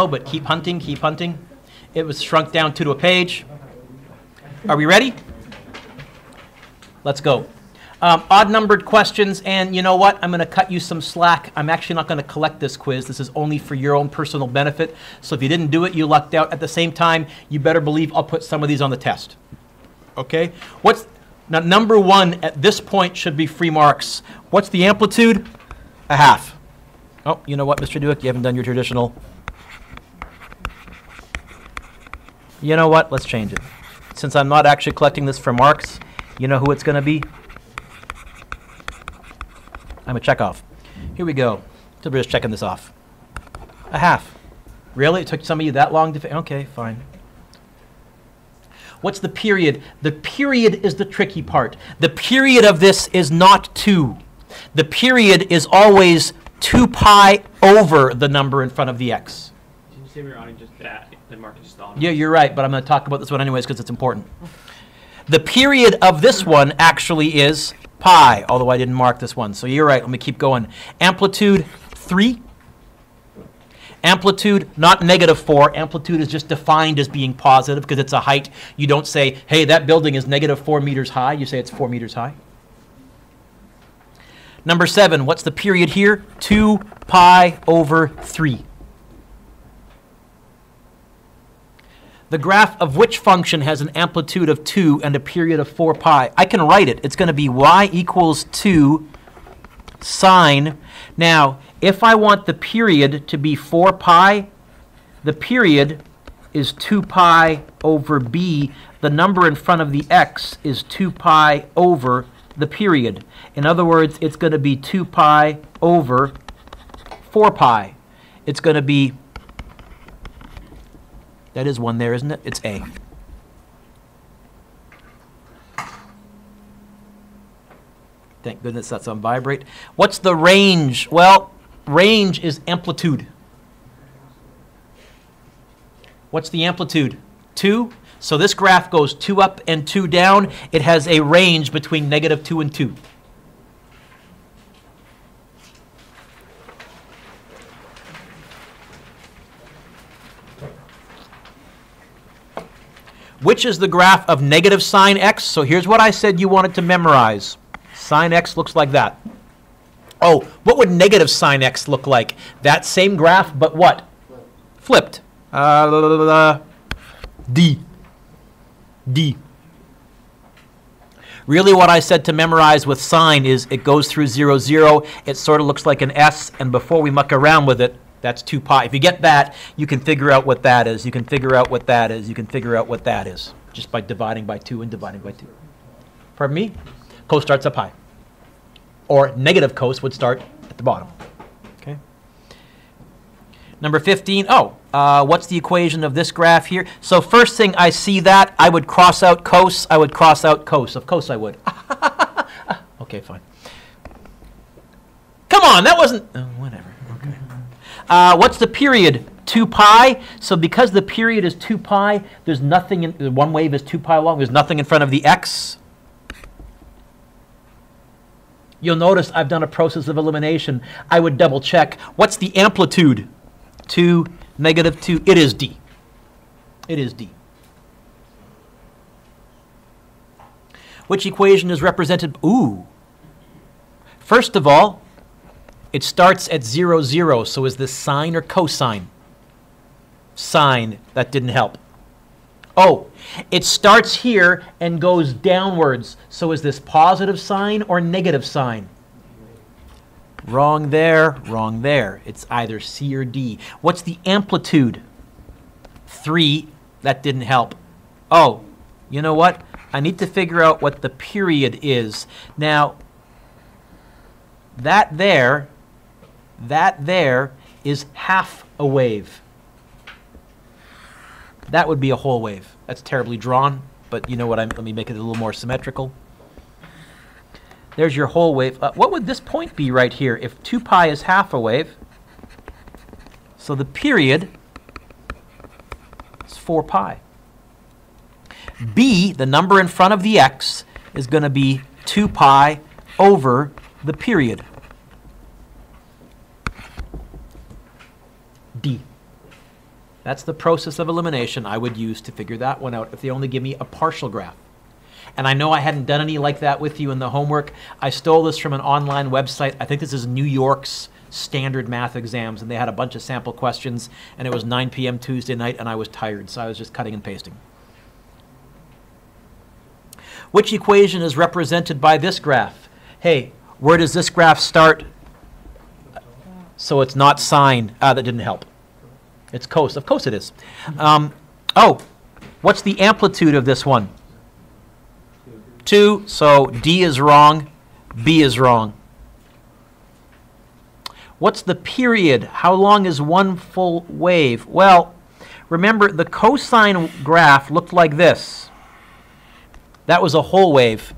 but keep hunting, keep hunting. It was shrunk down to a page. Are we ready? Let's go. Odd-numbered questions, and you know what? I'm going to cut you some slack. I'm actually not going to collect this quiz. This is only for your own personal benefit. So if you didn't do it, you lucked out. At the same time, you better believe I'll put some of these on the test. Okay? Now, number one at this point should be free marks. What's the amplitude? A half. Oh, you know what, Mr. Dueck? You haven't done your traditional. You know what? Let's change it. Since I'm not actually collecting this for marks, you know who it's going to be? I'm a check off. Here we go. So we're just checking this off. A half. Really? It took some of you that long to... Okay, fine. What's the period? The period is the tricky part. The period of this is not 2. The period is always 2 pi over the number in front of the x. Did you say we were on just that? The mark just on? Yeah, you're right, but I'm going to talk about this one anyways because it's important. The period of this one actually is pi, although I didn't mark this one. So you're right. Let me keep going. Amplitude 3. Amplitude, not -4. Amplitude is just defined as being positive because it's a height. You don't say, hey, that building is -4 meters high. You say it's 4 meters high. Number 7, what's the period here? 2 pi over 3. The graph of which function has an amplitude of 2 and a period of 4 pi? I can write it. It's going to be y equals 2 sine. Now, if I want the period to be 4 pi, the period is 2 pi over b. The number in front of the x is 2 pi over the period. In other words, it's going to be 2 pi over 4 pi. It's going to be... That is one there, isn't it? It's A. Thank goodness that's on vibrate. What's the range? Well, range is amplitude. What's the amplitude? 2. So this graph goes 2 up and 2 down. It has a range between -2 and 2. Which is the graph of negative sine x? So here's what I said you wanted to memorize. Sine x looks like that. Oh, what would negative sine x look like? That same graph, but what? Flipped. D. D. Really what I said to memorize with sine is it goes through 0, 0. It sort of looks like an S, and before we muck around with it, that's 2 pi. If you get that, you can figure out what that is. You can figure out what that is. You can figure out what that is just by dividing by 2 and dividing by 2. Pardon me? Cos starts up high. Or negative cos would start at the bottom. Okay. Number 15. Oh, what's the equation of this graph here? So first thing I see that, I would cross out cos. I would cross out cos. Of course I would. Okay, fine. Come on, that wasn't... Oh, whatever. Okay. What's the period? 2 pi. So because the period is 2 pi, there's nothing in... One wave is 2 pi long. There's nothing in front of the x. You'll notice I've done a process of elimination. I would double check. What's the amplitude? 2, -2. It is D. It is D. Which equation is represented? Ooh. First of all, it starts at 0, 0. So is this sine or cosine? Sine. That didn't help. Oh, it starts here and goes downwards. So is this positive sine or negative sine? Wrong there, wrong there. It's either C or D. What's the amplitude? 3. That didn't help. Oh, you know what? I need to figure out what the period is. Now, that there is half a wave. That would be a whole wave. That's terribly drawn, but you know what? Let me make it a little more symmetrical. There's your whole wave. What would this point be right here if 2 pi is half a wave? So the period is 4 pi. B, the number in front of the x, is going to be 2 pi over the period. D. That's the process of elimination I would use to figure that one out if they only give me a partial graph. And I know I hadn't done any like that with you in the homework. I stole this from an online website. I think this is New York's standard math exams, and they had a bunch of sample questions, and it was 9 p.m. Tuesday night, and I was tired, so I was just cutting and pasting. Which equation is represented by this graph? Hey, where does this graph start? So it's not sine. That didn't help. It's cos. Of course it is. Oh, what's the amplitude of this one? 2. So D is wrong. B is wrong. What's the period? How long is one full wave? Well, remember the cosine graph looked like this. That was a whole wave.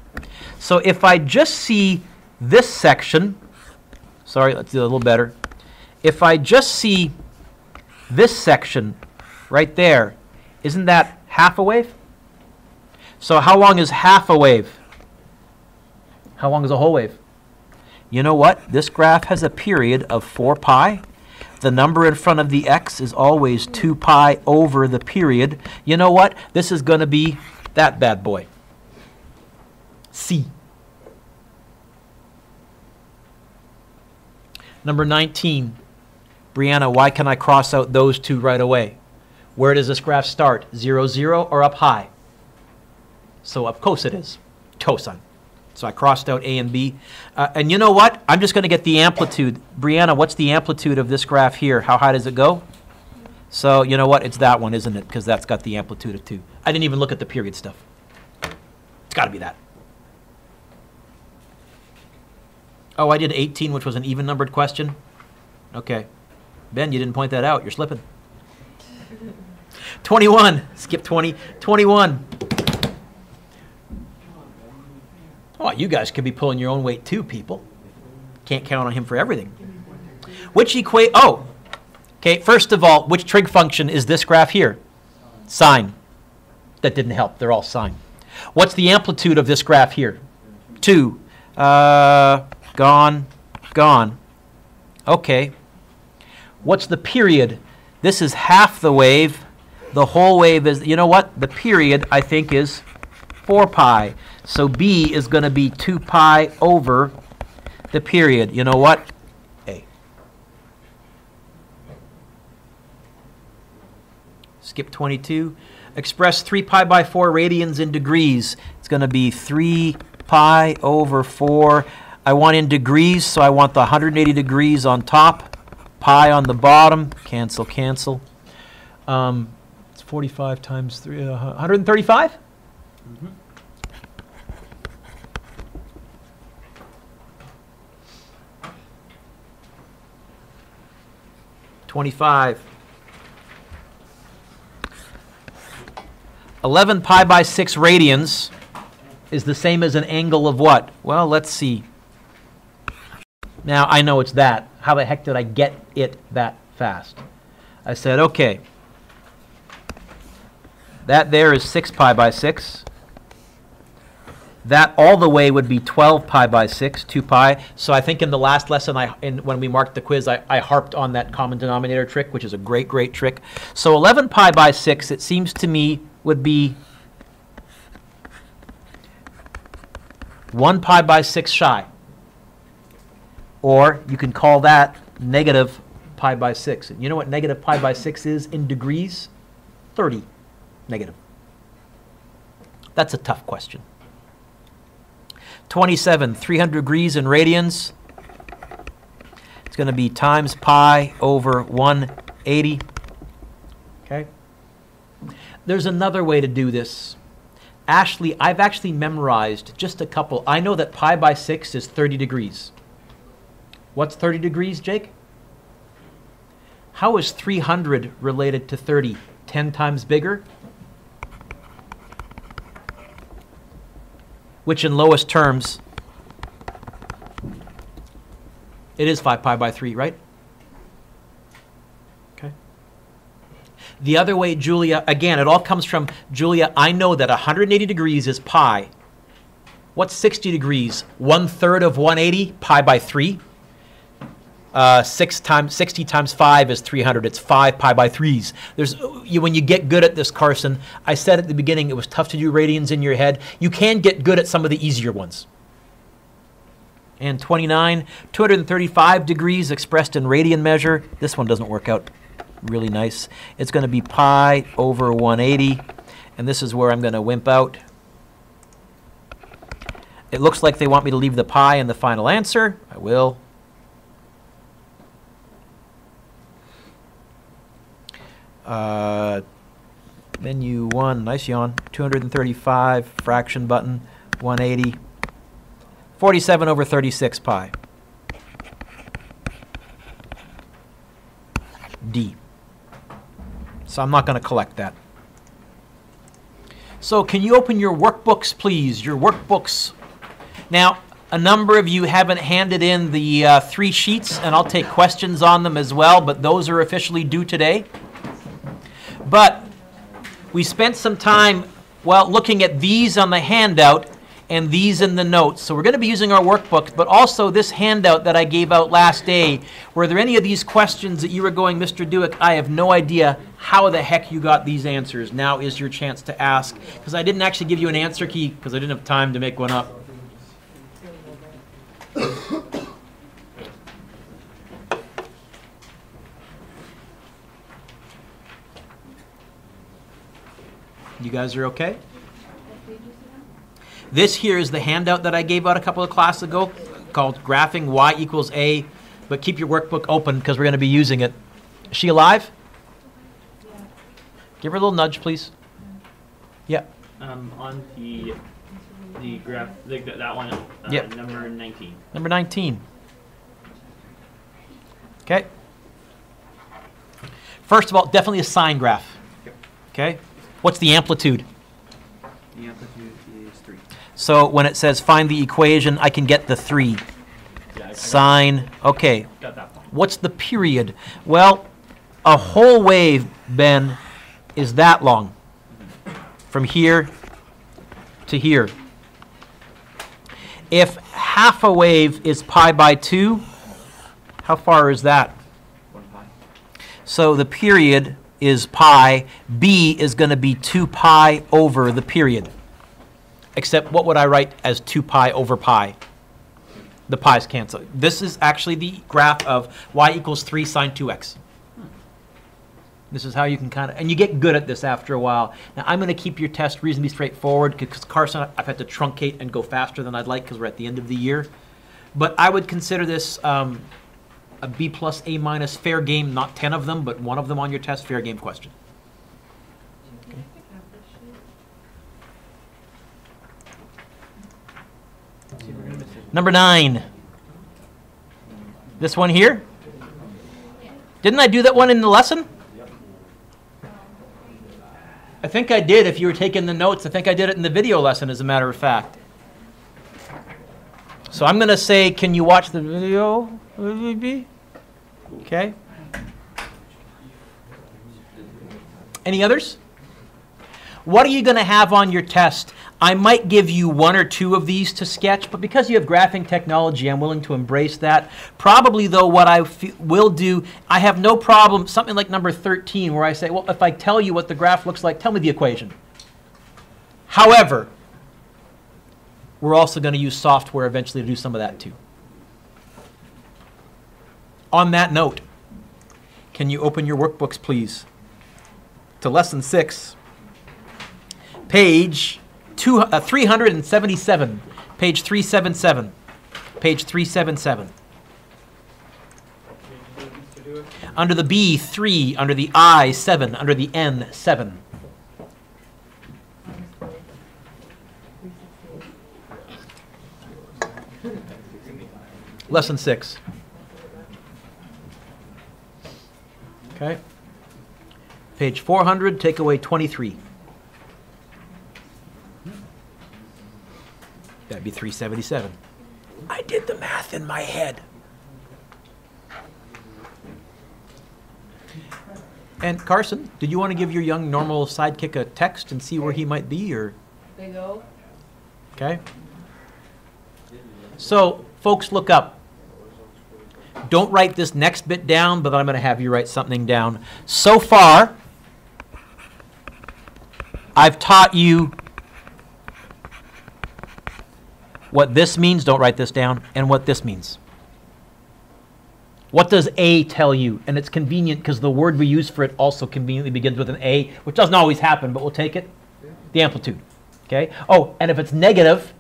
So if I just see this section, sorry, let's do it a little better. If I just see this section right there, isn't that half a wave? So how long is half a wave? How long is a whole wave? You know what? This graph has a period of 4 pi. The number in front of the x is always 2 pi over the period. You know what? This is going to be that bad boy. C. Number 19. Brianna, why can I cross out those two right away? Where does this graph start? 0, 0 or up high? So of course it is. Cosine. So I crossed out A and B. And you know what? I'm just going to get the amplitude. Brianna, what's the amplitude of this graph here? How high does it go? So you know what? It's that one, isn't it? Because that's got the amplitude of 2. I didn't even look at the period stuff. It's got to be that. Oh, I did 18, which was an even-numbered question. Okay. Ben, you didn't point that out. You're slipping. 21. Skip 20. 21. Oh, you guys could be pulling your own weight too, people. Can't count on him for everything. Which equate? Oh, okay. First of all, which trig function is this graph here? Sine. That didn't help. They're all sine. What's the amplitude of this graph here? 2. Gone. Gone. Okay. What's the period? This is half the wave. The whole wave is, you know what? The period, I think, is 4 pi. So B is going to be 2 pi over the period. You know what? A. Skip 22. Express 3 pi by 4 radians in degrees. It's going to be 3 pi over 4. I want in degrees, so I want the 180 degrees on top. Pi on the bottom. Cancel, cancel. It's 45 times 3, 135? Mm-hmm. 25. 11 pi by 6 radians is the same as an angle of what? Well, let's see. Now, I know it's that. How the heck did I get it that fast? I said, okay. That there is 6 pi by 6. That all the way would be 12 pi by 6, 2 pi. So I think in the last lesson, when we marked the quiz, I harped on that common denominator trick, which is a great, great trick. So 11 pi by 6, it seems to me, would be 1 pi by 6 shy. Or you can call that negative pi by 6. You know what negative pi by 6 is in degrees? 30 negative. That's a tough question. 27, 300 degrees in radians. It's going to be times pi over 180. Okay? There's another way to do this. Ashley, I've actually memorized just a couple. I know that pi by 6 is 30 degrees. What's 30 degrees, Jake? How is 300 related to 30? 10 times bigger? Which in lowest terms, it is 5 pi by 3, right? Okay. The other way, Julia, again, it all comes from, Julia, I know that 180 degrees is pi. What's 60 degrees? 1/3 of 180, pi by 3. 60 times 5 is 300. It's 5 pi by 3s. When you get good at this, Carson, I said at the beginning it was tough to do radians in your head. You can get good at some of the easier ones. And 29, 235 degrees expressed in radian measure. This one doesn't work out really nice. It's going to be pi over 180. And this is where I'm going to wimp out. It looks like they want me to leave the pi in the final answer. I will. Menu 1, nice yawn. 235, fraction button, 180. 47 over 36 pi. D. So I'm not going to collect that. So can you open your workbooks, please? Your workbooks. Now, a number of you haven't handed in the 3 sheets, and I'll take questions on them as well, but those are officially due today. But we spent some time, well, looking at these on the handout and these in the notes. So we're going to be using our workbooks, but also this handout that I gave out last day. Were there any of these questions that you were going, Mr. Dueck, I have no idea how the heck you got these answers? Now is your chance to ask. Because I didn't actually give you an answer key because I didn't have time to make one up. You guys are okay? This here is the handout that I gave out a couple of classes ago called Graphing Y equals A, but keep your workbook open because we're going to be using it. Is she alive? Yeah. Give her a little nudge, please. Yeah. On the graph, that one, yep. Number 19. Number 19. Okay. First of all, definitely a sine graph. Yep. Okay. What's the amplitude? The amplitude is 3. So when it says find the equation, I can get the 3. Yeah, Sine. Okay. Got that one. What's the period? Well, a whole wave, Ben, is that long. From here to here. If half a wave is pi by 2, how far is that? 1 pi. So the period is pi. B is going to be 2 pi over the period. Except what would I write as 2 pi over pi? The pi's cancel. This is actually the graph of y equals 3 sine 2x. This is how you can kind of, and you get good at this after a while. Now I'm going to keep your test reasonably straightforward because Carson, I've had to truncate and go faster than I'd like because we're at the end of the year. But I would consider this a B plus A minus fair game, not 10 of them, but one of them on your test, fair game question. Okay. Number 9. This one here? Didn't I do that one in the lesson? I think I did. If you were taking the notes, I think I did it in the video lesson, as a matter of fact. So I'm going to say, can you watch the video? Okay. Any others? What are you going to have on your test? I might give you 1 or 2 of these to sketch, but because you have graphing technology, I'm willing to embrace that. Probably, though, what I will do, I have no problem, something like number 13, where I say, well, if I tell you what the graph looks like, tell me the equation. However, we're also going to use software eventually to do some of that, too. On that note, can you open your workbooks, please, to lesson 6, page 377, page 377, page 377. Under the B, 3, under the I, 7, under the N, 7. Lesson 6. Okay. Page 400, take away 23. That'd be 377. I did the math in my head. And Carson, did you want to give your young normal sidekick a text and see where he might be, or? They go. Okay. So, folks, look up. Don't write this next bit down, but I'm going to have you write something down. So far, I've taught you what this means. Don't write this down. And what this means. What does A tell you? And it's convenient because the word we use for it also conveniently begins with an A, which doesn't always happen, but we'll take it. The amplitude. Okay. Oh, and if it's negative,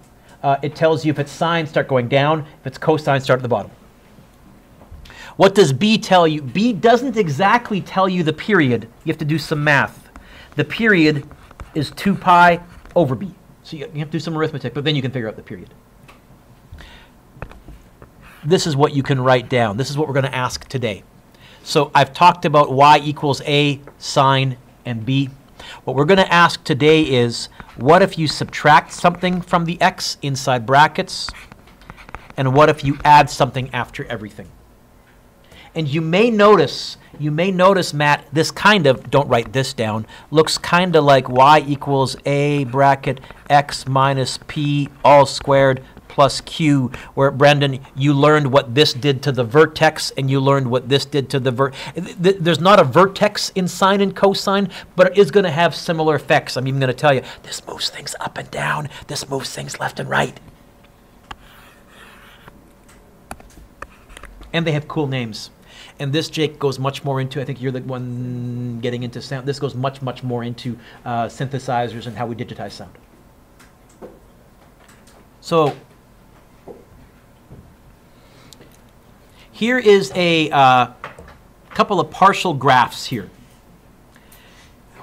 it tells you if it's sine, start going down. If it's cosine, start at the bottom. What does B tell you? B doesn't exactly tell you the period. You have to do some math. The period is 2 pi over B. So you have to do some arithmetic, but then you can figure out the period. This is what you can write down. This is what we're going to ask today. So I've talked about y equals A, sine, and B. What we're going to ask today is, what if you subtract something from the x inside brackets? And what if you add something after everything? And you may notice, Matt, this kind of, don't write this down, looks kind of like y equals A bracket x minus p all squared plus q, where, Brendan, you learned what this did to the vertex, and you learned what this did to the there's not a vertex in sine and cosine, but it is going to have similar effects. I'm even going to tell you, this moves things up and down, this moves things left and right. And they have cool names. And this, Jake, goes much more into, I think you're the one getting into sound, this goes much, much more into synthesizers and how we digitize sound. So, here is a couple of partial graphs here.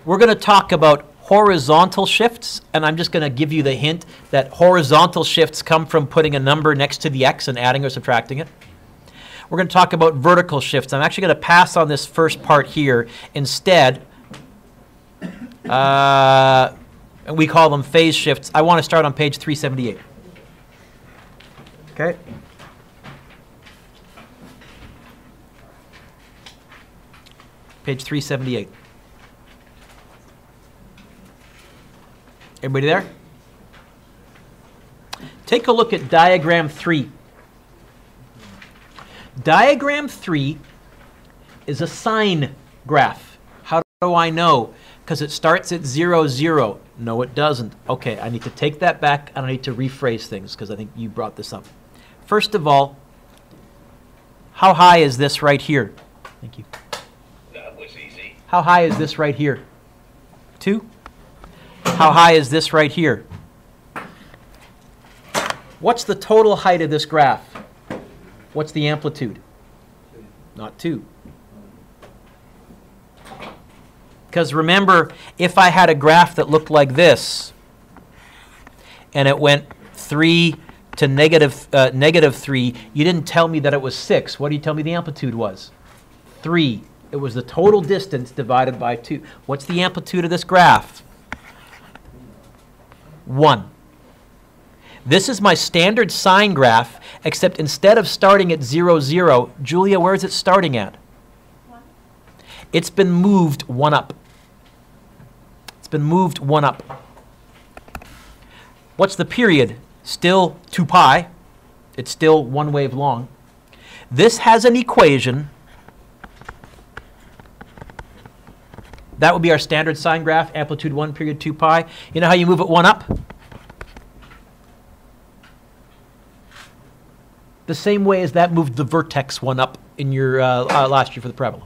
We're going to talk about horizontal shifts, and I'm just going to give you the hint that horizontal shifts come from putting a number next to the x and adding or subtracting it. We're going to talk about vertical shifts. I'm actually going to pass on this first part here. Instead, we call them phase shifts. I want to start on page 378. Okay? Page 378. Everybody there? Take a look at diagram 3. Diagram 3 is a sine graph. How do I know? Because it starts at 0, 0. No, it doesn't. Okay, I need to take that back, and I need to rephrase things because I think you brought this up. First of all, how high is this right here? Thank you. That was easy. How high is this right here? 2? How high is this right here? What's the total height of this graph? What's the amplitude? Not 2. Because remember, if I had a graph that looked like this, and it went 3 to negative 3, you didn't tell me that it was 6. What do you tell me the amplitude was? 3. It was the total distance divided by 2. What's the amplitude of this graph? 1. This is my standard sine graph, except instead of starting at 0, 0, Julia, where is it starting at? 1. It's been moved 1 up. It's been moved 1 up. What's the period? Still 2 pi. It's still 1 wave long. This has an equation. That would be our standard sine graph, amplitude 1, period 2 pi. You know how you move it 1 up? The same way as that moved the vertex 1 up in your last year for the parabola.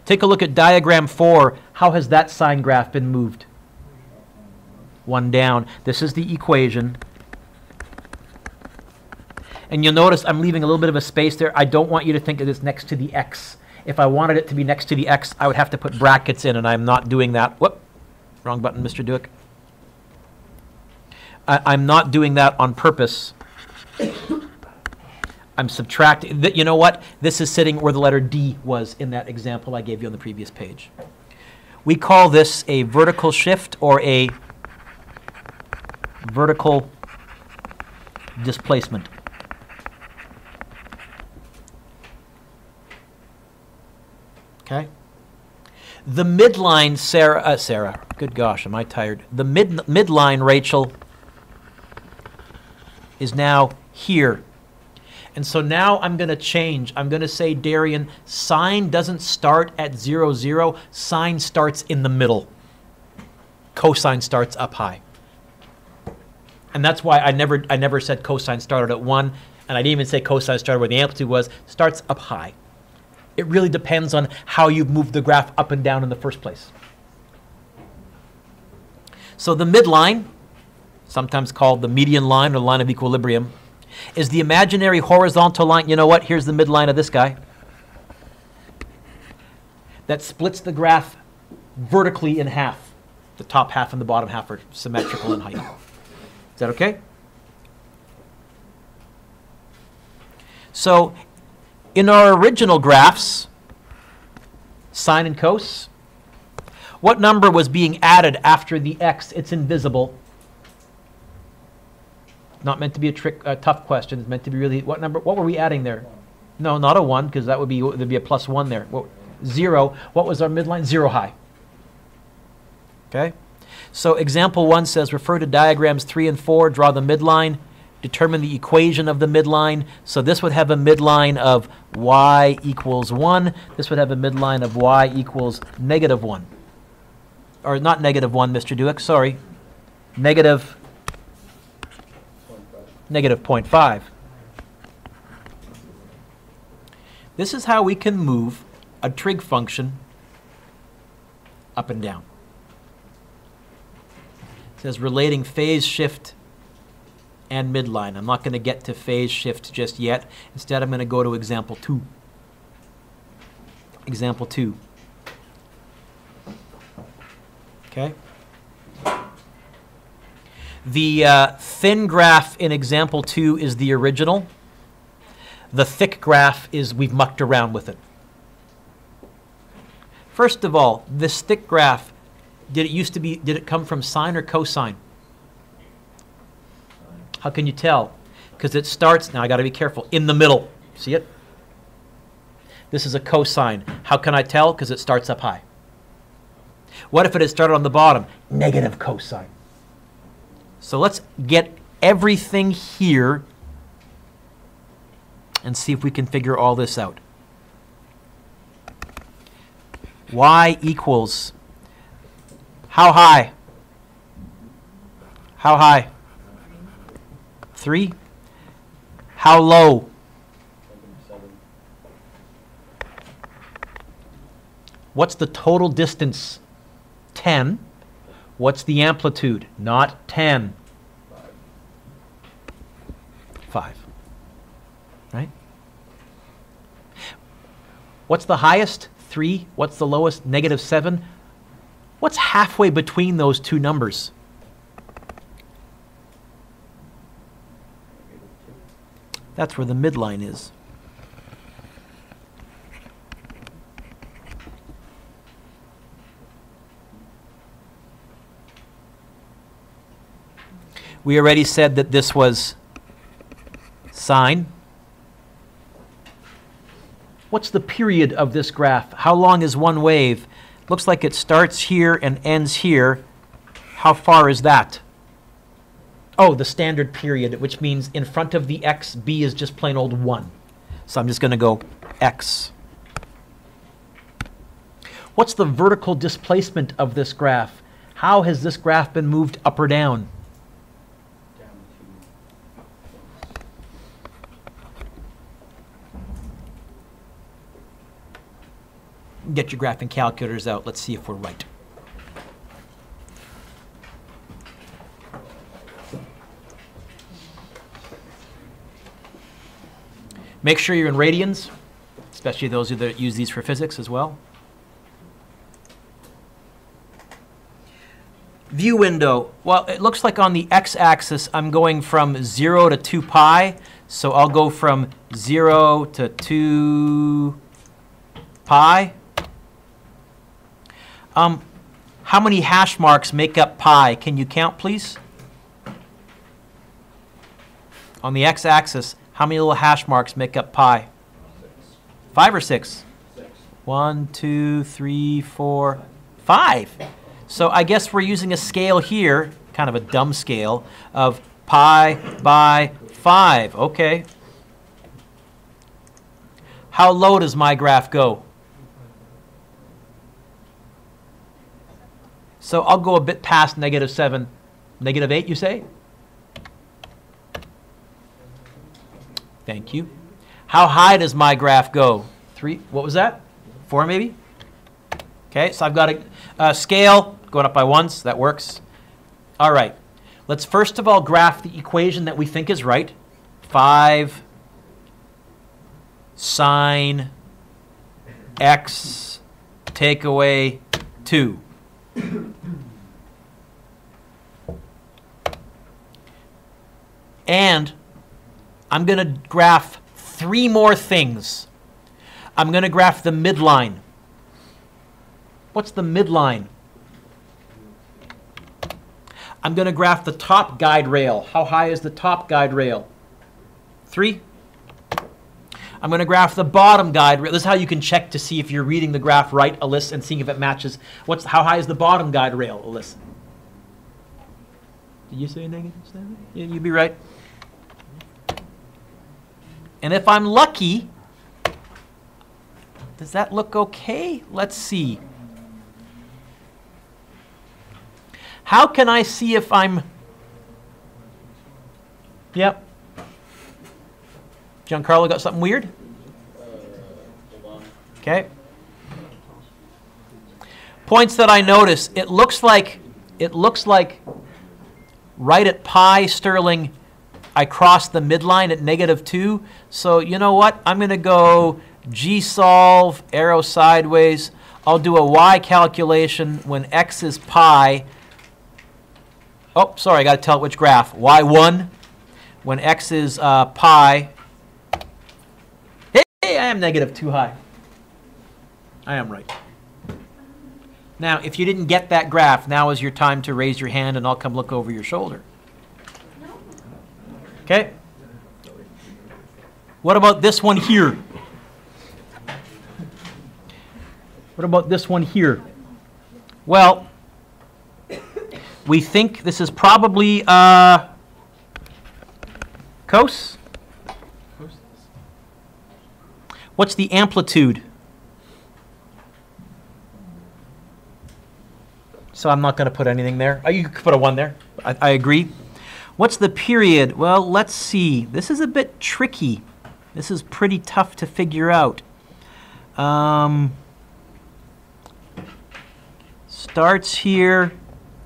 Take a look at diagram 4. How has that sine graph been moved? 1 down. This is the equation. And you'll notice I'm leaving a little bit of a space there. I don't want you to think of this next to the x. If I wanted it to be next to the x, I would have to put brackets in, and I'm not doing that. Whoop, wrong button, Mr. Dueck. I'm not doing that on purpose. I'm subtracting. You know what? This is sitting where the letter D was in that example I gave you on the previous page. We call this a vertical shift or a vertical displacement. Okay? The midline, Sarah, good gosh, am I tired? The midline, Rachel, is now here. And so now I'm going to change. I'm going to say, Darian, sine doesn't start at 0, 0. Sine starts in the middle. Cosine starts up high. And that's why I never said cosine started at 1, and I didn't even say cosine started where the amplitude was. Starts up high. It really depends on how you've moved the graph up and down in the first place. So the midline, sometimes called the median line or line of equilibrium, is the imaginary horizontal line. You know what? Here's the midline of this guy. That splits the graph vertically in half. The top half and the bottom half are symmetrical in height. Is that okay? So in our original graphs, sine and cos, what number was being added after the x? It's invisible. Not meant to be a tough question. It's meant to be really, what number? What were we adding there? No, not a 1, because that would be, there'd be a plus 1 there. 0. What was our midline? 0 high. Okay? So example 1 says, refer to diagrams 3 and 4, draw the midline, determine the equation of the midline. So this would have a midline of y equals 1. This would have a midline of y equals negative 1. Or not negative 1, Mr. Dueck, sorry. Negative 0.5. This is how we can move a trig function up and down. It says relating phase shift and midline. I'm not going to get to phase shift just yet. Instead, I'm going to go to example 2. Example 2. Okay? The thin graph in example 2 is the original. The thick graph is we've mucked around with it. First of all, this thick graph, did it come from sine or cosine? How can you tell? Because it starts, now I got to be careful, in the middle. See it? This is a cosine. How can I tell? Because it starts up high. What if it had started on the bottom? Negative cosine. So let's get everything here and see if we can figure all this out. Y equals how high? How high? 3. How low? What's the total distance? 10. What's the amplitude? Not 10. 5. Right? What's the highest? 3. What's the lowest? Negative 7. What's halfway between those two numbers? That's where the midline is. We already said that this was sine. What's the period of this graph? How long is one wave? Looks like it starts here and ends here. How far is that? Oh, the standard period, which means in front of the x, b is just plain old 1. So I'm just going to go x. What's the vertical displacement of this graph? How has this graph been moved up or down? Get your graphing calculators out. Let's see if we're right. Make sure you're in radians, especially those who use these for physics as well. View window. Well, it looks like on the x-axis I'm going from 0 to 2 pi. So I'll go from 0 to 2 pi. How many hash marks make up pi? Can you count, please? On the x-axis, how many little hash marks make up pi? 5 or 6? 1, 2, 3, 4, 5. So I guess we're using a scale here, kind of a dumb scale, of pi by 5. Okay. How low does my graph go? So I'll go a bit past -7, -8, you say? Thank you. How high does my graph go? 3, what was that? 4 maybe? Okay, so I've got a scale going up by 1s. That works. All right. Let's first of all graph the equation that we think is right. 5 sine x take away 2. And I'm going to graph 3 more things. I'm going to graph the midline. What's the midline? I'm going to graph the top guide rail. How high is the top guide rail? 3. I'm going to graph the bottom guide rail. This is how you can check to see if you're reading the graph right, Alyssa, and seeing if it matches. How high is the bottom guide rail, Alyssa? Did you say -7? Yeah, you'd be right. And if I'm lucky, does that look okay? Let's see. How can I see if I'm... Yep. Giancarlo got something weird? Okay. Points that I notice. It looks like right at pi sterling, I cross the midline at -2. So you know what? I'm going to go G-solve, arrow sideways. I'll do a y calculation when x is pi. Oh, sorry, I got to tell it which graph. Y1 when x is pi. Hey, I am -2 high. I am right. Now, if you didn't get that graph, now is your time to raise your hand and I'll come look over your shoulder. Okay? What about this one here? What about this one here? Well, we think this is probably cos. What's the amplitude? So I'm not going to put anything there. You could put a 1 there. I agree. What's the period? Well, let's see. This is a bit tricky. This is pretty tough to figure out. Starts here,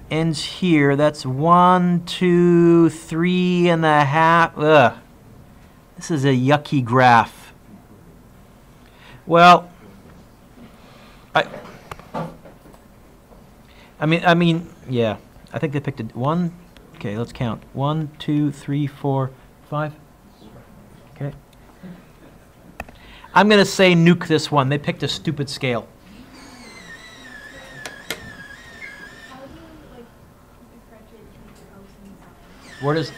ends here. That's 1, 2, 3.5. Ugh. This is a yucky graph. Well, I mean, yeah. I think they picked a 1. Okay, let's count. 1, 2, 3, 4, 5. Okay. I'm going to say nuke this one. They picked a stupid scale. How do you differentiate between cos and sine? Where does...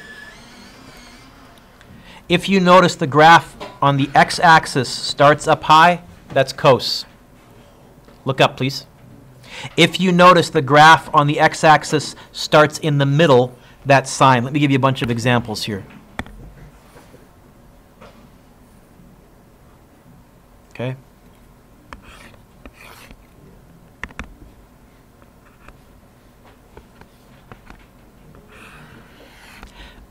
If you notice the graph on the x-axis starts up high, that's cos. Look up, please. If you notice the graph on the x-axis starts in the middle, that's sine. Let me give you a bunch of examples here. Okay.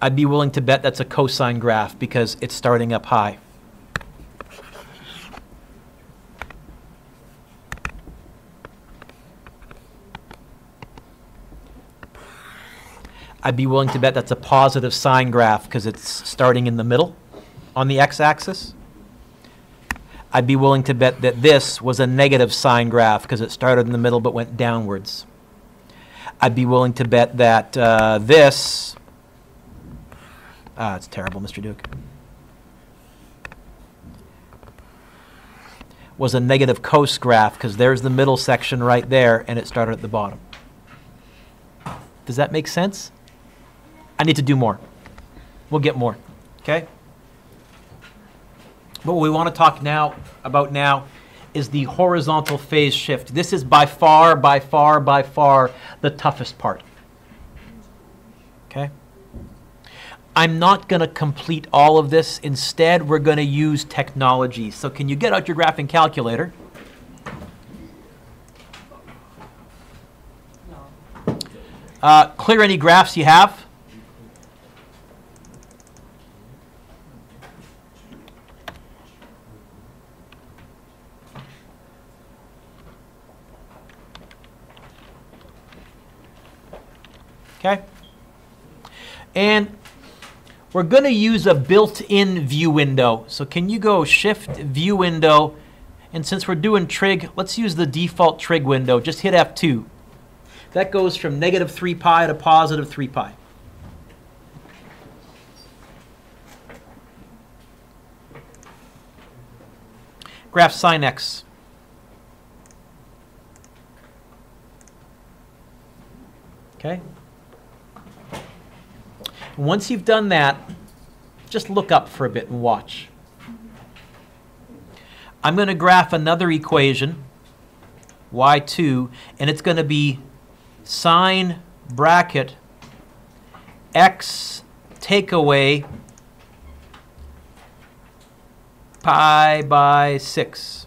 I'd be willing to bet that's a cosine graph because it's starting up high. I'd be willing to bet that's a positive sine graph because it's starting in the middle on the x-axis. I'd be willing to bet that this was a negative sine graph because it started in the middle but went downwards. I'd be willing to bet that this... it's terrible, Mr. Dueck. Was a negative cos graph because there's the middle section right there and it started at the bottom. Does that make sense? I need to do more. We'll get more, okay? But what we want to talk about now is the horizontal phase shift. This is by far the toughest part, okay? I'm not going to complete all of this. Instead, we're going to use technology. So can you get out your graphing calculator? Clear any graphs you have. Okay. And we're going to use a built-in view window. So can you go Shift View Window? And since we're doing trig, let's use the default trig window. Just hit F2. That goes from -3 pi to +3 pi. Graph sine x. Okay. Once you've done that, just look up for a bit and watch. I'm going to graph another equation, y2, and it's going to be sine bracket x take away pi by 6.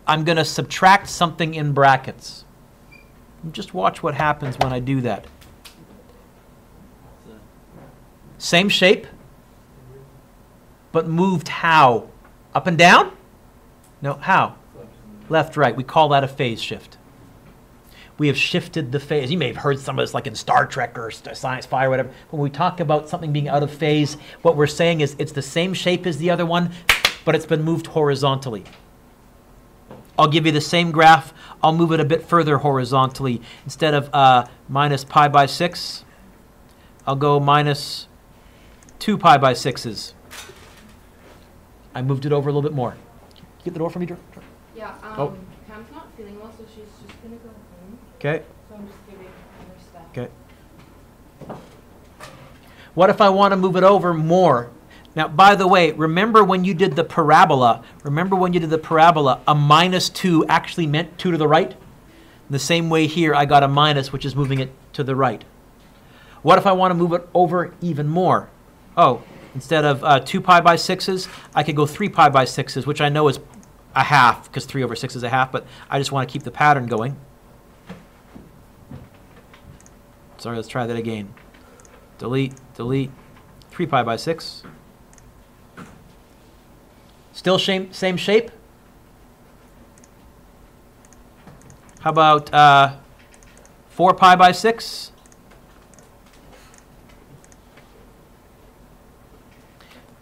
I'm going to subtract something in brackets. Just watch what happens when I do that. Same shape, but moved how? Up and down? No, how? Left, right. We call that a phase shift. We have shifted the phase. You may have heard some of this like in Star Trek or Science Fi or whatever. When we talk about something being out of phase, what we're saying is it's the same shape as the other one, but it's been moved horizontally. I'll give you the same graph. I'll move it a bit further horizontally. Instead of minus pi by 6, I'll go minus 2 pi by 6s. I moved it over a little bit more. Get the door for me, Drew? Yeah, Oh. Pam's not feeling well, so she's just going to go home. Okay. So I'm just giving her stuff. Okay. What if I want to move it over more? Now, by the way, remember when you did the parabola, a -2 actually meant 2 to the right? In the same way here, I got a minus, which is moving it to the right. What if I want to move it over even more? Oh, instead of 2 pi by 6s, I could go 3 pi by 6s, which I know is a half, because 3 over 6 is a half, but I just want to keep the pattern going. Sorry, let's try that again. Delete, delete, 3 pi by 6. Still same shape? How about 4 pi by 6?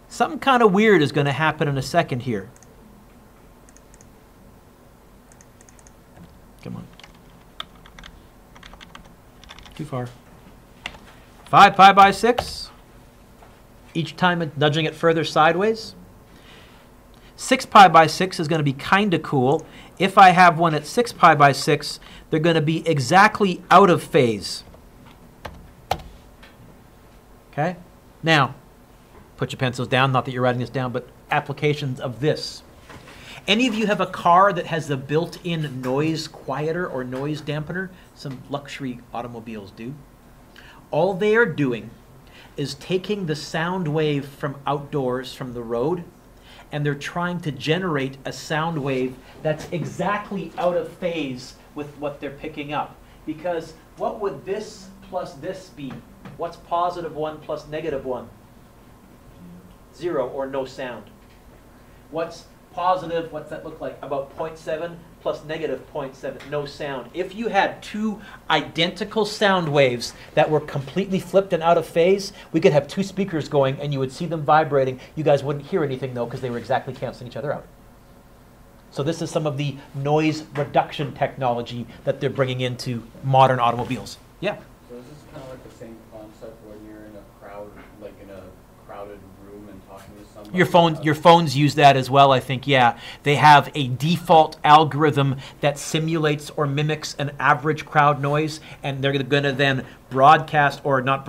Something kind of weird is going to happen in a second here. Come on. Too far. 5 pi by 6. Each time nudging it further sideways. 6 pi by 6 is going to be kind of cool. If I have one at 6 pi by 6, they're going to be exactly out of phase. Okay? Now, put your pencils down. Not that you're writing this down, but applications of this. Any of you have a car that has a built-in noise quieter or noise dampener? Some luxury automobiles do. All they are doing is taking the sound wave from outdoors, from the road, and they're trying to generate a sound wave that's exactly out of phase with what they're picking up. Because what would this plus this be? What's +1 plus -1? 0 or no sound. What's positive, what's that look like? About 0.7 plus -0.7, no sound. If you had two identical sound waves that were completely flipped and out of phase, we could have two speakers going and you would see them vibrating. You guys wouldn't hear anything though because they were exactly canceling each other out. So this is some of the noise reduction technology that they're bringing into modern automobiles. Yeah? So is this kind of like the same concept when you're in a crowd, like in a crowded room and talking to somebody? Your phones use that as well, I think, yeah. They have a default algorithm that simulates or mimics an average crowd noise, and they're going to then broadcast, or not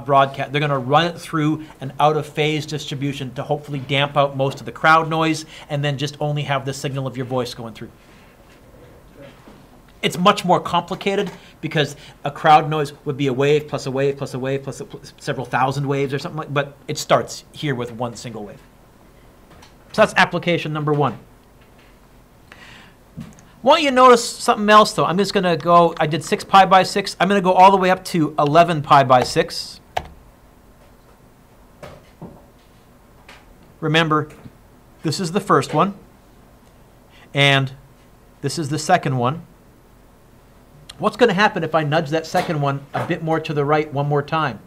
broadcast, they're going to run it through an out-of-phase distribution to hopefully damp out most of the crowd noise, and then just only have the signal of your voice going through. It's much more complicated because a crowd noise would be a wave plus a wave plus a wave plus several thousand waves or something like, but it starts here with one single wave. So that's application number one. Want you to notice something else though. I'm just going to go, I did 6 pi by 6. I'm going to go all the way up to 11 pi by 6. Remember, this is the first one, and this is the second one. What's going to happen if I nudge that second one a bit more to the right one more time?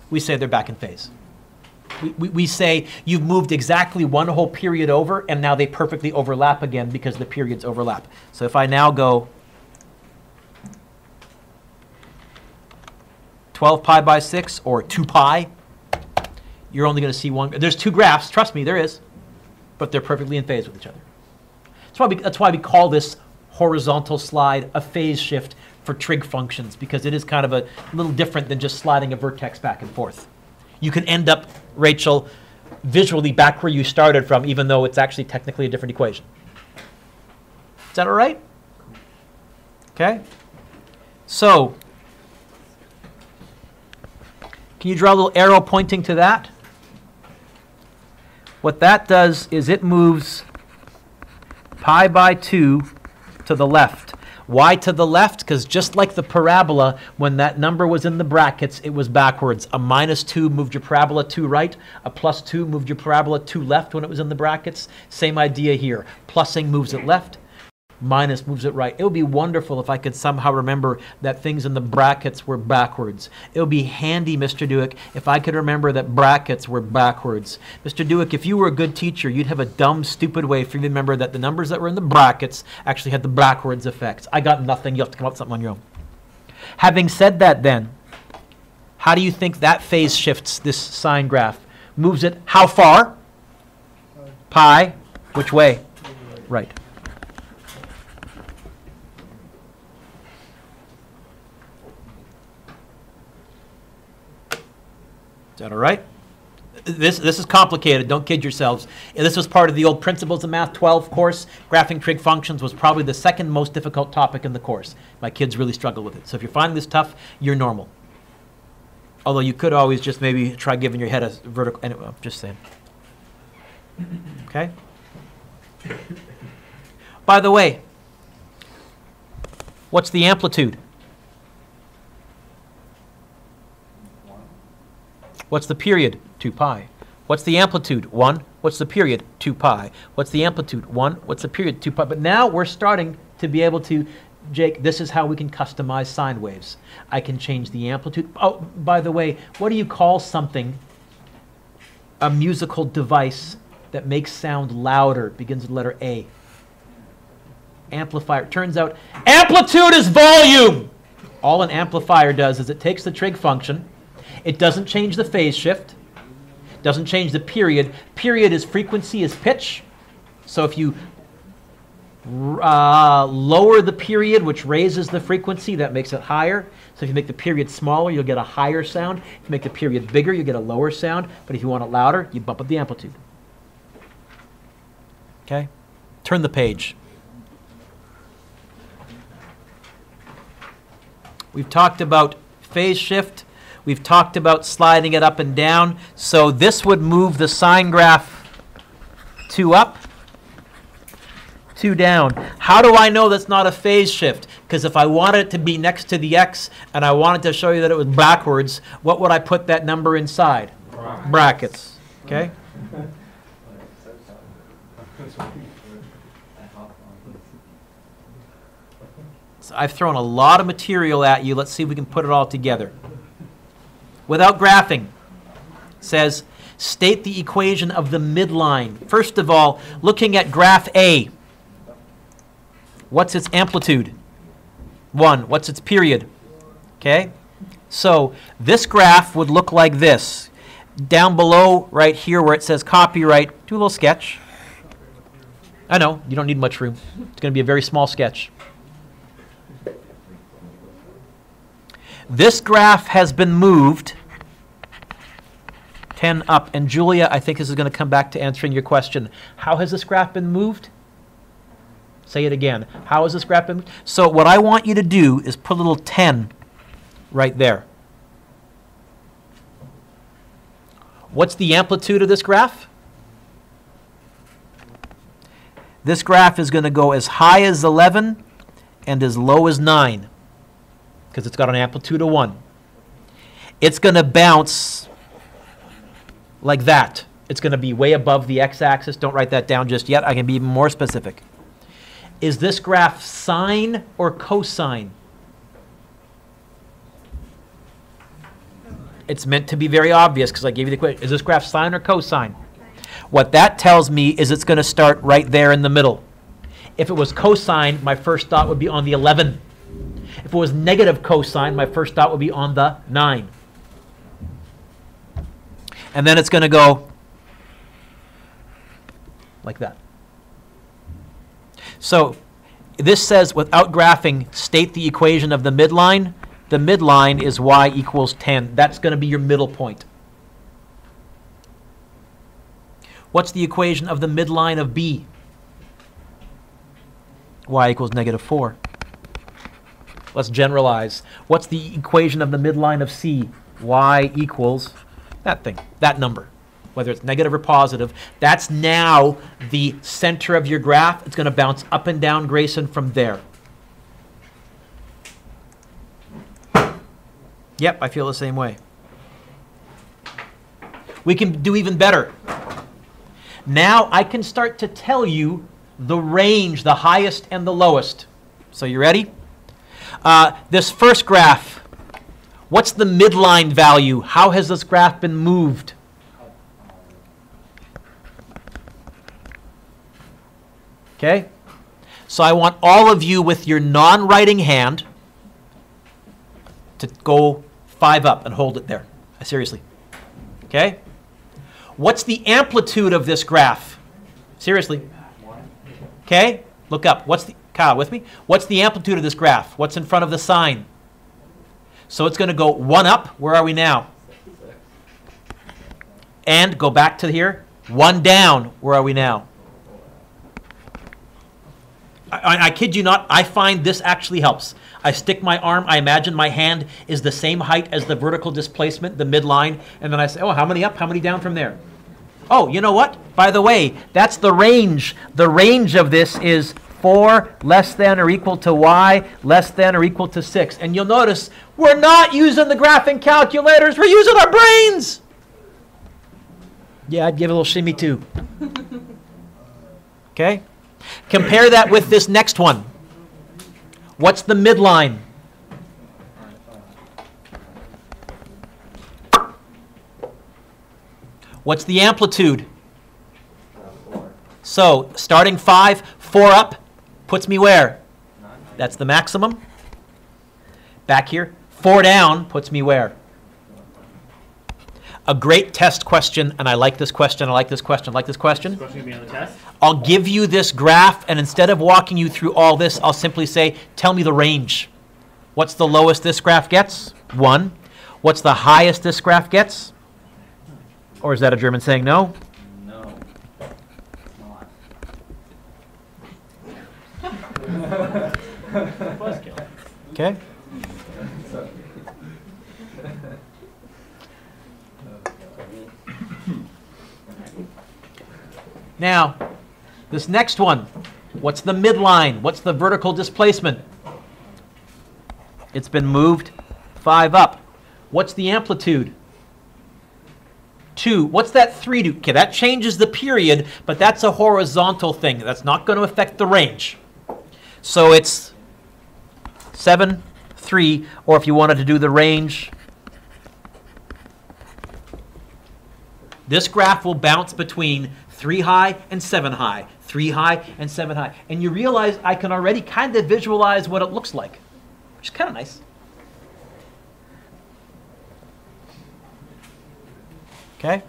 We say they're back in phase. We say you've moved exactly one whole period over, and now they perfectly overlap again because the periods overlap. So if I now go 12 pi by 6 or 2 pi, you're only going to see one. There's two graphs, trust me, there is, but they're perfectly in phase with each other. That's why we call this horizontal slide a phase shift for trig functions, because it is kind of a little different than just sliding a vertex back and forth. You can end up, Rachel, visually back where you started from, even though it's actually technically a different equation. Is that all right? Okay. So, can you draw a little arrow pointing to that? What that does is it moves pi by 2 to the left. Why to the left? Because just like the parabola, when that number was in the brackets, it was backwards. A -2 moved your parabola to right. A +2 moved your parabola to left when it was in the brackets. Same idea here. Plussing moves it left. Minus moves it right. It would be wonderful if I could somehow remember that things in the brackets were backwards. It would be handy, Mr. Dueck, if I could remember that brackets were backwards. Mr. Dueck, if you were a good teacher, you'd have a dumb, stupid way for you to remember that the numbers that were in the brackets actually had the backwards effects. I got nothing. You have to come up with something on your own. Having said that then, how do you think that phase shifts this sine graph? Moves it how far? Pi. Which way? Right. Is that all right? This is complicated. Don't kid yourselves. This was part of the old Principles of Math 12 course. Graphing trig functions was probably the second most difficult topic in the course. My kids really struggle with it. So if you're finding this tough, you're normal. Although you could always just maybe try giving your head a vertical. Anyway, I'm just saying. Okay? By the way, what's the amplitude? What's the period? 2 pi. What's the amplitude? 1. What's the period? 2 pi. What's the amplitude? 1. What's the period? 2 pi. But now we're starting to be able to, Jake, this is how we can customize sine waves. I can change the amplitude. Oh, by the way, what do you call something, a musical device that makes sound louder, begins with the letter A? Amplifier. Turns out amplitude is volume. All an amplifier does is it takes the trig function. It doesn't change the phase shift, doesn't change the period. Period is frequency is pitch. So if you lower the period, which raises the frequency, that makes it higher. So if you make the period smaller, you'll get a higher sound. If you make the period bigger, you get a lower sound. But if you want it louder, you bump up the amplitude. Okay? Turn the page. We've talked about phase shift. We've talked about sliding it up and down. So this would move the sine graph 2 up, 2 down. How do I know that's not a phase shift? Because if I wanted it to be next to the x and I wanted to show you that it was backwards, what would I put that number inside? Brackets. Okay? So I've thrown a lot of material at you. Let's see if we can put it all together. Without graphing, says, state the equation of the midline. First of all, looking at graph A, what's its amplitude? 1. What's its period? Okay? So this graph would look like this. Down below, right here where it says copyright, do a little sketch. I know, you don't need much room. It's going to be a very small sketch. This graph has been moved 10 up. And Julia, I think this is going to come back to answering your question. How has this graph been moved? Say it again. How is this graph been moved? So what I want you to do is put a little 10 right there. What's the amplitude of this graph? This graph is going to go as high as 11 and as low as 9 because it's got an amplitude of 1. It's going to bounce like that. It's going to be way above the x-axis. Don't write that down just yet. I can be even more specific. Is this graph sine or cosine? It's meant to be very obvious because I gave you the question. Is this graph sine or cosine? What that tells me is it's going to start right there in the middle. If it was cosine, my first thought would be on the 11. If it was negative cosine, my first thought would be on the 9. And then it's going to go like that. So this says, without graphing, state the equation of the midline. The midline is y equals 10. That's going to be your middle point. What's the equation of the midline of B? Y equals negative 4. Let's generalize. What's the equation of the midline of C? Y equals that thing, that number. Whether it's negative or positive, that's now the center of your graph. It's going to bounce up and down, Grayson, from there. Yep, I feel the same way. We can do even better. Now I can start to tell you the range, the highest and the lowest. So you ready? This first graph, what's the midline value? How has this graph been moved? Okay? So I want all of you with your non-writing hand to go 5 up and hold it there. Seriously. Okay? What's the amplitude of this graph? Seriously. Okay? Look up. Kyle, with me? What's the amplitude of this graph? What's in front of the sign? So it's going to go 1 up. Where are we now? And go back to here. 1 down. Where are we now? I kid you not, I find this actually helps. I stick my arm, I imagine my hand is the same height as the vertical displacement, the midline, and then I say, oh, how many up, how many down from there? Oh, you know what? By the way, that's the range. The range of this is 4 less than or equal to y less than or equal to 6. And you'll notice we're not using the graphing calculators, we're using our brains. Yeah, I'd give a little shimmy too. Okay? Compare that with this next one. What's the midline? What's the amplitude? So, starting 5, 4 up, puts me where? That's the maximum. Back here, 4 down, puts me where? A great test question, and I like this question, I like this question, I like this question. This question gonna be on the test? I'll give you this graph, and instead of walking you through all this, I'll simply say, tell me the range. What's the lowest this graph gets? 1. What's the highest this graph gets? Or is that a German saying no? No. Buzzkill. Okay. Now, this next one, what's the midline? What's the vertical displacement? It's been moved 5 up. What's the amplitude? 2. What's that 3 do? Okay, that changes the period, but that's a horizontal thing. That's not going to affect the range. So it's 7, 3, or if you wanted to do the range, this graph will bounce between 3 high and 7 high, 3 high and 7 high. And you realize I can already kind of visualize what it looks like, which is kind of nice. Okay?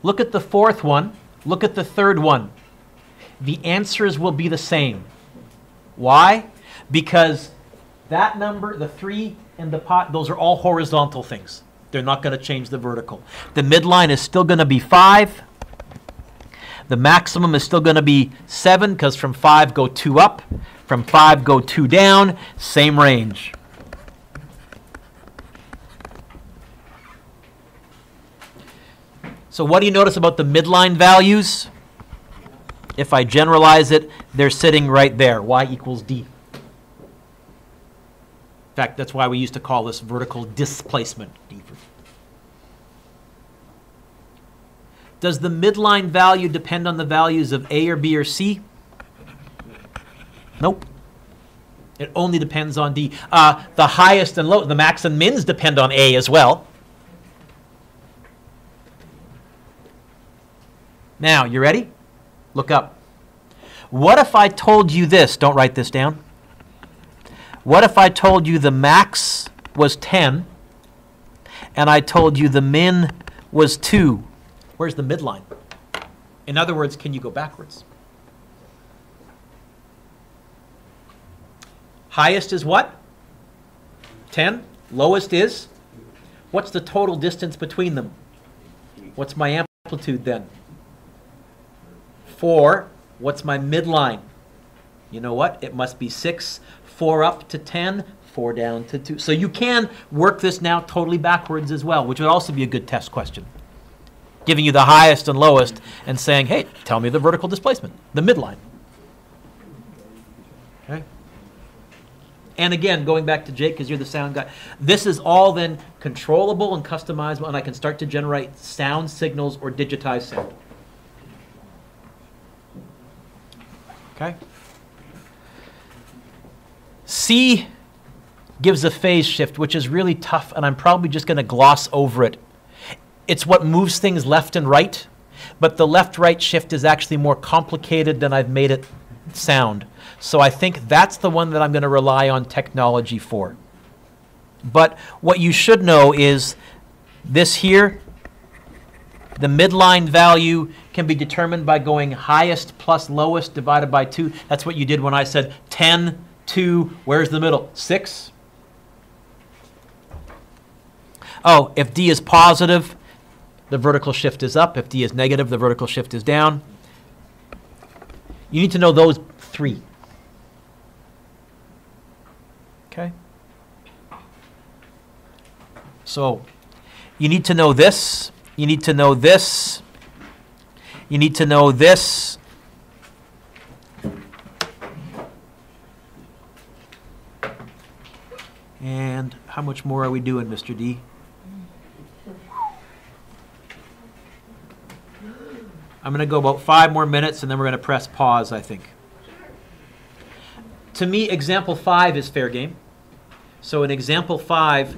Look at the 4th one. Look at the 3rd one. The answers will be the same. Why? Because that number, the 3 and the pot, those are all horizontal things. They're not going to change the vertical. The midline is still going to be 5. The maximum is still going to be 7 because from 5 go 2 up, from 5 go 2 down, same range. So what do you notice about the midline values? If I generalize it, they're sitting right there, y equals d. In fact, that's why we used to call this vertical displacement. Does the midline value depend on the values of A or B or C? Nope. It only depends on D. The highest and low, the max and mins depend on A as well. Now, you ready? Look up. What if I told you this? Don't write this down. What if I told you the max was 10 and I told you the min was 2? Where's the midline? In other words, can you go backwards? Highest is what? 10. Lowest is? What's the total distance between them? What's my amplitude then? 4. What's my midline? You know what? It must be 6. 4 up to 10. 4 down to 2. So you can work this now totally backwards as well, which would also be a good test question. Giving you the highest and lowest and saying, hey, tell me the vertical displacement, the midline. Okay. And again, going back to Jake, because you're the sound guy, this is all then controllable and customizable, and I can start to generate sound signals or digitize sound. Okay. C gives a phase shift, which is really tough, and I'm probably just going to gloss over it. It's what moves things left and right, but the left-right shift is actually more complicated than I've made it sound. So I think that's the one that I'm going to rely on technology for. But what you should know is this here, the midline value can be determined by going highest plus lowest divided by 2. That's what you did when I said 10, 2, where's the middle? 6. Oh, if D is positive, the vertical shift is up. If D is negative, the vertical shift is down. You need to know those 3. Okay? So you need to know this. You need to know this. You need to know this. And how much more are we doing, Mr. D? I'm going to go about 5 more minutes, and then we're going to press pause, I think. To me, example 5 is fair game. So in example 5,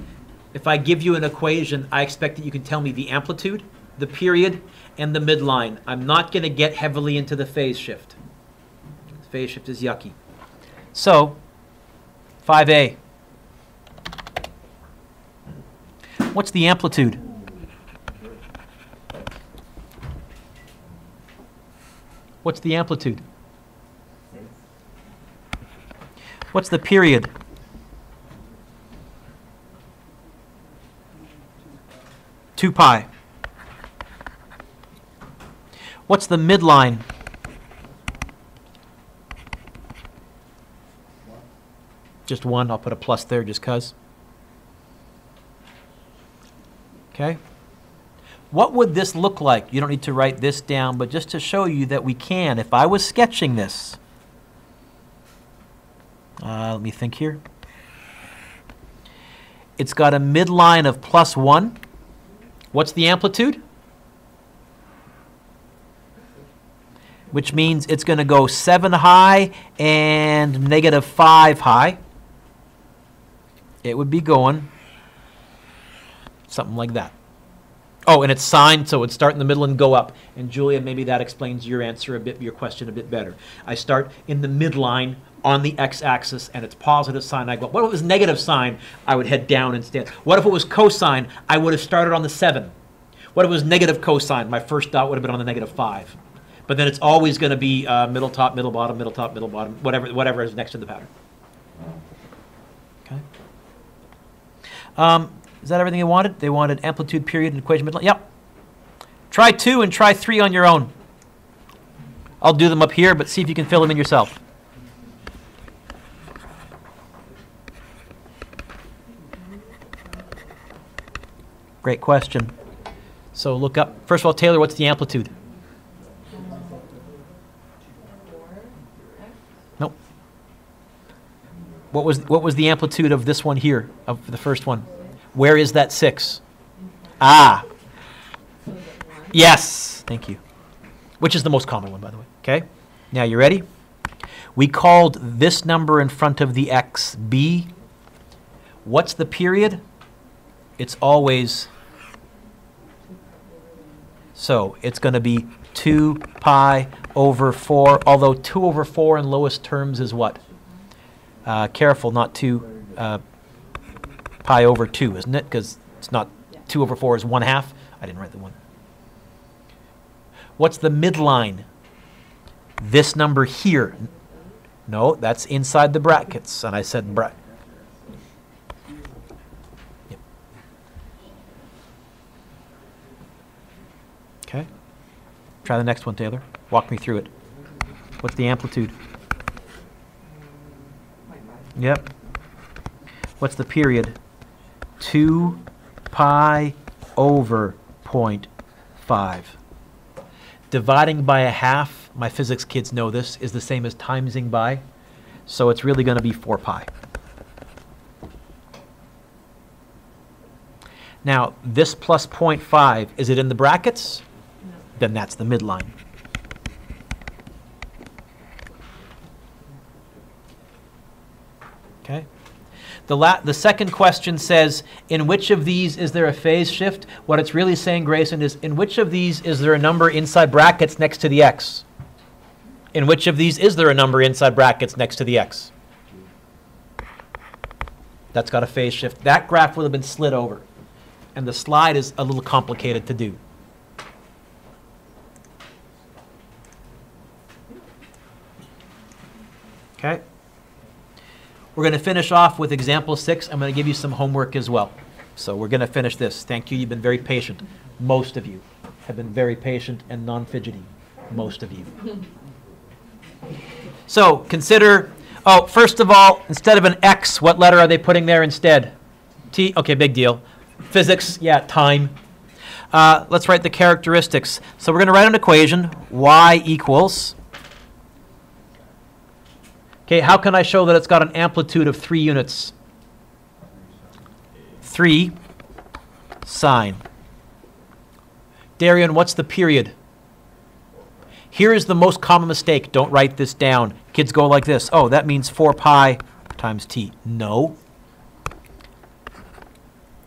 if I give you an equation, I expect that you can tell me the amplitude, the period, and the midline. I'm not going to get heavily into the phase shift. The phase shift is yucky. So, 5A. What's the amplitude? What's the amplitude? What's the period? Two pi. What's the midline? Just 1. I'll put a plus there just because. Okay. What would this look like? You don't need to write this down, but just to show you that we can. If I was sketching this, let me think here. It's got a midline of +1. What's the amplitude? Which means it's going to go 7 high and -5 high. It would be going something like that. Oh, and it's signed, so it would start in the middle and go up. And Julia, maybe that explains your answer a bit, your question a bit better. I start in the midline on the x-axis, and it's positive sign. I go, what if it was negative sign? I would head down instead. What if it was cosine? I would have started on the 7. What if it was negative cosine? My first dot would have been on the -5. But then it's always going to be middle top, middle bottom, middle top, middle bottom, whatever is next to the pattern. Okay. Is that everything they wanted? They wanted amplitude, period, and equation midline. Yep. Try 2 and try 3 on your own. I'll do them up here, but see if you can fill them in yourself. Great question. So look up, first of all, Taylor, what's the amplitude? Nope. What was the amplitude of this one here, of the first one? Where is that 6? Ah. Yes. Thank you. Which is the most common one, by the way. Okay? Now, you ready? We called this number in front of the x b. What's the period? It's always... So it's going to be 2 pi over 4, although 2 over 4 in lowest terms is what? Careful, not 2 pi over 2, isn't it? Because it's not 2 over 4 is 1/2. I didn't write the 1. What's the midline? This number here. No, that's inside the brackets, and I said bracket. Okay. Try the next one, Taylor. Walk me through it. What's the amplitude? Yep. What's the period? 2 pi over 0.5. Dividing by a half, my physics kids know this, is the same as timesing by. So it's really going to be 4 pi. Now, this plus 0.5, is it in the brackets? Then that's the midline. Okay. The second question says, in which of these is there a phase shift? What it's really saying, Grayson, is in which of these is there a number inside brackets next to the x? In which of these is there a number inside brackets next to the x? That's got a phase shift. That graph would have been slid over. And the slide is a little complicated to do. Okay. We're going to finish off with example 6. I'm going to give you some homework as well. So we're going to finish this. Thank you. You've been very patient. Most of you have been very patient and non-fidgety. Most of you. So consider, first of all, instead of an X, what letter are they putting there instead? T? Okay, big deal. Physics, yeah, time. Let's write the characteristics. So we're going to write an equation, y equals... Okay, how can I show that it's got an amplitude of 3 units? 3 sine. Darian, what's the period? Here is the most common mistake. Don't write this down. Kids go like this. Oh, that means 4 pi times t. No.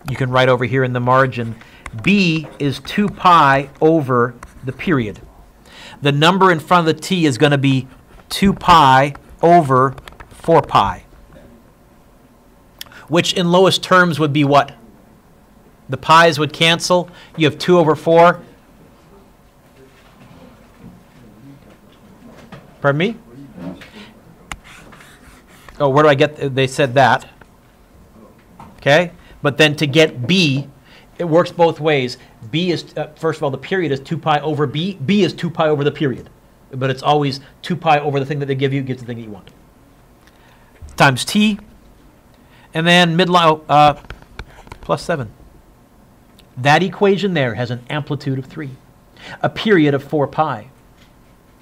You can write over here in the margin. B is 2 pi over the period. The number in front of the t is going to be 2 pi over 4 pi, which in lowest terms would be what? The pi's would cancel. You have 2 over 4. Pardon me? Oh, where do I get, they said that. Okay, but then to get B, it works both ways. B is, first of all, the period is 2 pi over B. B is 2 pi over the period. But it's always 2 pi over the thing that they give you gives the thing that you want. Times t. And then midline, plus 7. That equation there has an amplitude of 3, a period of 4 pi,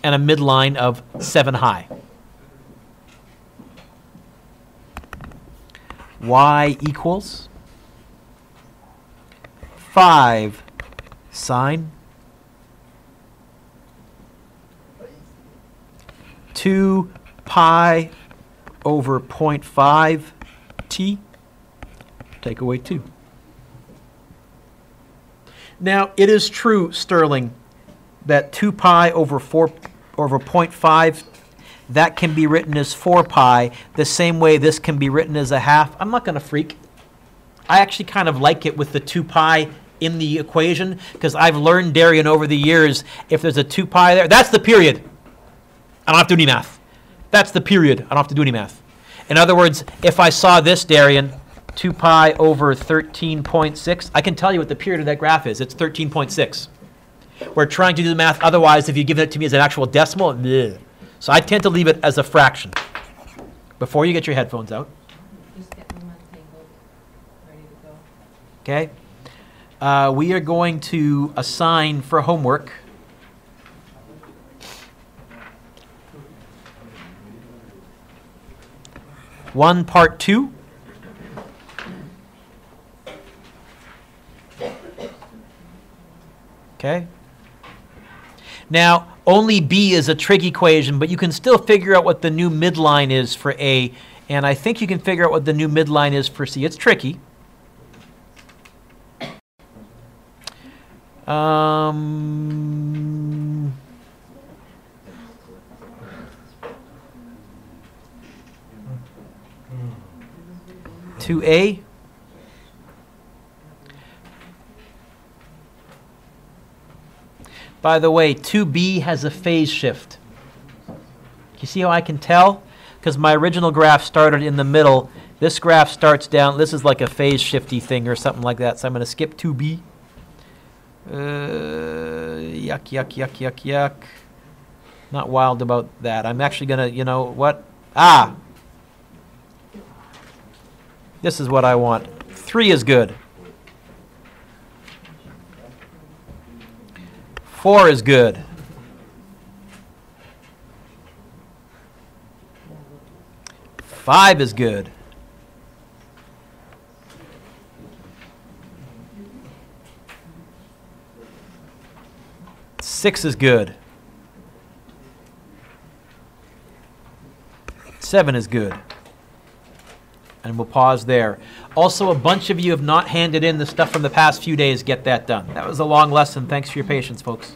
and a midline of 7 high. Y equals 5 sine 2 pi over 0.5 t, take away 2. Now, it is true, Sterling, that 2 pi over 0.5, that can be written as 4 pi, the same way this can be written as a half. I'm not going to freak. I actually kind of like it with the 2 pi in the equation, because I've learned, Darian, over the years, if there's a 2 pi there, that's the period. I don't have to do any math. That's the period. I don't have to do any math. In other words, if I saw this, Darian, 2 pi over 13.6, I can tell you what the period of that graph is. It's 13.6. We're trying to do the math. Otherwise, if you give it to me as an actual decimal, bleh. So I tend to leave it as a fraction. Before you get your headphones out, Just get them untangled, ready to go. okay? We are going to assign for homework part 2. Okay? Now, only B is a trig equation, but you can still figure out what the new midline is for A, and I think you can figure out what the new midline is for C. It's tricky. To A. By the way, 2B has a phase shift. You see how I can tell? Because my original graph started in the middle. This graph starts down. This is like a phase shifty thing or something like that. So I'm going to skip 2B. Yuck, yuck, yuck, yuck, yuck. Not wild about that. I'm actually going to, you know what? This is what I want. 3 is good. 4 is good. 5 is good. 6 is good. 7 is good. And we'll pause there. Also, a bunch of you have not handed in the stuff from the past few days. Get that done. That was a long lesson. Thanks for your patience, folks.